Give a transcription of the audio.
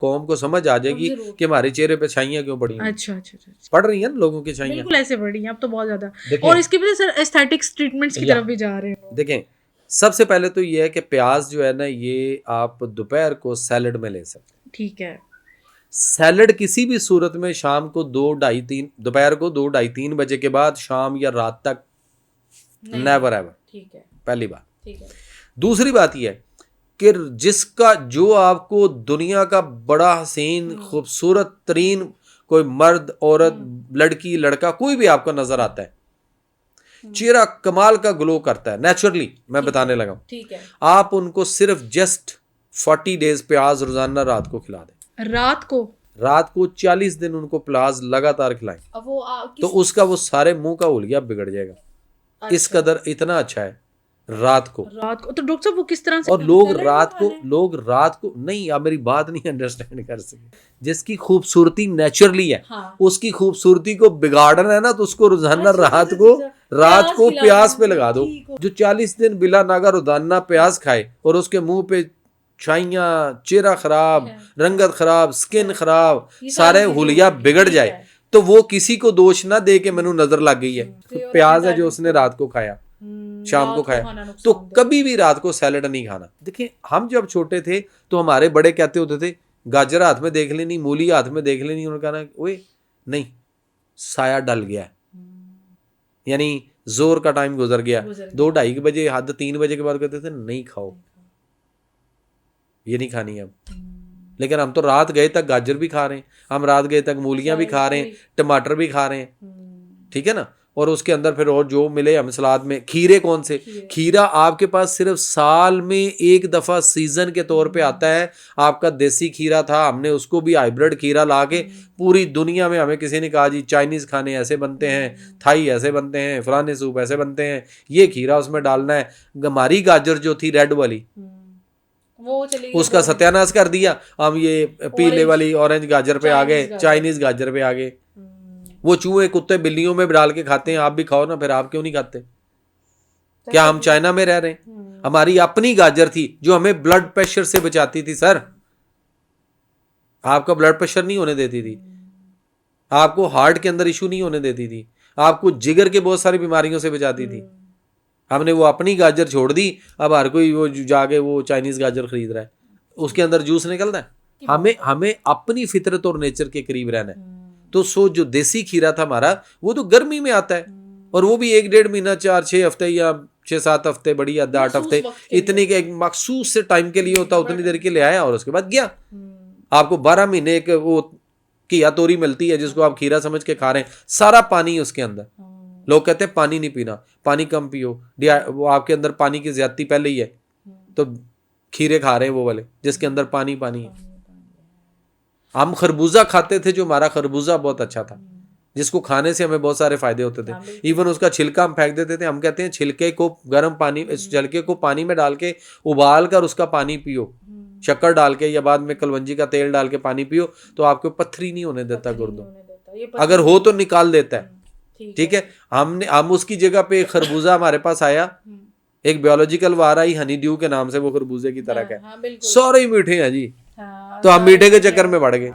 कौम को समझ आ जाएगी कि हमारे चेहरे पे छाइयाँ क्यों पड़ी हैं। अच्छा अच्छा अच्छा, पड़ रही है ना लोगों की छाइयाँ, बिल्कुल ऐसे बढ़ रही हैं अब तो बहुत ज्यादा। देखें और इसकी वजह से एस्थेटिक्स ट्रीटमेंट्स की तरफ भी जा रहे हैं। देखें सबसे पहले तो ये है कि प्याज जो है ना, ये आप दोपहर को सैलड में ले सकते हैं। ठीक है। सैलड किसी भी सूरत में शाम को 2, ढाई, 3, दोपहर को 2, ढाई, 3 बजे के बाद शाम या रात तक नेवर एवर। ठीक है। पहली बात। ठीक है। दूसरी बात यह है कि जिसका जो आपको दुनिया का बड़ा हसीन खूबसूरत तरीन कोई मर्द औरत लड़की लड़का कोई भी आपको नजर आता है, चेहरा कमाल का ग्लो करता है नेचुरली, मैं बताने लगा हूं, ठीक है। आप उनको सिर्फ जस्ट 40 डेज प्याज रोजाना रात को खिला दें। रात को 40 दिन उनको प्याज लगातार खिलाएं, अब वो तो उसका वो सारे मुंह का हुलिया बिगड़ जाएगा। अच्छा। इस कदर इतना अच्छा है। रात को तो डॉक्टर साहब वो किस तरह से? और लोग रात को नहीं, आप मेरी बात नहीं अंडरस्टैंड कर सके। जिसकी खूबसूरती नेचुरली है, हाँ। उसकी खूबसूरती को बिगाड़ना है ना, तो उसको रोजाना रात को प्याज पे लगा दो। जो 40 दिन बिला नागा रोजाना प्याज खाए और उसके मुंह पे छाइयां, चेहरा खराब, रंगत खराब, स्किन खराब, सारे हुलिया बिगड़ जाए, तो वो किसी को दोष ना दे के मैनू नजर लग गई है। प्याज है जो उसने रात को खाया, शाम को खाया, तो कभी भी रात को सैलड नहीं खाना। देखिए हम जब छोटे थे तो हमारे बड़े कहते होते थे गाजर हाथ में देख लेनी, मूली हाथ में देख लेनी, उन्होंने कहना ओए नहीं साया डल गया है, यानी जोर का टाइम गुजर गया। 2, ढाई बजे हद 3 बजे के बाद कहते थे नहीं खाओ, ये नहीं खानी अब। लेकिन हम तो रात गए तक गाजर भी खा रहे हैं, हम रात गए तक मूलियां भी खा रहे हैं, टमाटर भी खा रहे हैं, ठीक है ना। और उसके अंदर फिर और जो मिले हम सलाद में, खीरे कौन से, खीरा आपके पास सिर्फ साल में एक दफा सीजन के तौर पे आता है। आपका देसी खीरा था, हमने उसको भी हाइब्रिड खीरा ला के, पूरी दुनिया में हमें किसी ने कहा जी चाइनीज खाने ऐसे बनते हैं, थाई ऐसे बनते हैं, फलाने सूप ऐसे बनते हैं, ये खीरा उसमें डालना है। हमारी गाजर जो थी रेड वाली, वो चली उसका सत्यानाश कर दिया, हम ये पीले वाली ऑरेंज गाजर पे आ गए, चाइनीज गाजर पे आ गए। वो चूहे कुत्ते बिल्लियों में डाल के खाते हैं, आप भी खाओ ना, फिर आप क्यों नहीं खाते? क्या हम चाइना में रह रहे हैं? हमारी अपनी गाजर थी जो हमें ब्लड प्रेशर से बचाती थी सर, आपका ब्लड प्रेशर नहीं होने देती थी, आपको हार्ट के अंदर इशू नहीं होने देती थी, आपको जिगर के बहुत सारी बीमारियों से बचाती थी। हमने वो अपनी गाजर छोड़ दी, अब हर कोई वो जाके वो चाइनीज गाजर खरीद रहा है, उसके अंदर जूस निकलता है। हमें अपनी फितरत और नेचर के करीब रहना है। तो जो देसी खीरा था हमारा, वो तो गर्मी में आता है, और वो भी 1-1.5 महीना, 4-6 हफ्ते या 6-7 हफ्ते, बड़ी 8 हफ्ते, इतने के एक मखसूस से टाइम के लिए होता, उतनी देर के लिए आया और उसके बाद गया। आपको 12 महीने एक वो घिया तोरी मिलती है जिसको आप खीरा समझ के खा रहे हैं, सारा पानी उसके अंदर। लोग कहते हैं पानी नहीं पीना, पानी कम पियो, वो आपके अंदर पानी की ज्यादती पहले ही है, तो खीरे खा रहे हैं वो वाले जिसके अंदर पानी पानी है। हम खरबूजा खाते थे, जो हमारा खरबूजा बहुत अच्छा था, जिसको खाने से हमें बहुत सारे फायदे होते थे। इवन उसका छिलका हम फेंक देते थे। हम कहते हैं छिलके को गर्म पानी, छिलके को पानी में डाल के उबाल कर उसका पानी पियो, शक्कर डाल के, या बाद में कलवंजी का तेल डाल के पानी पियो, तो आपको पत्थरी नहीं होने देता गुर्दों, अगर हो तो निकाल देता है, ठीक है। हम उसकी जगह पे खरबूजा हमारे पास आया, एक बायोलॉजिकल वार आई हनी ड्यू के नाम से, वो खरबूजे की तरह का है, सारे मीठे हैं जी, तो हम मीठे के चक्कर में पड़ गए।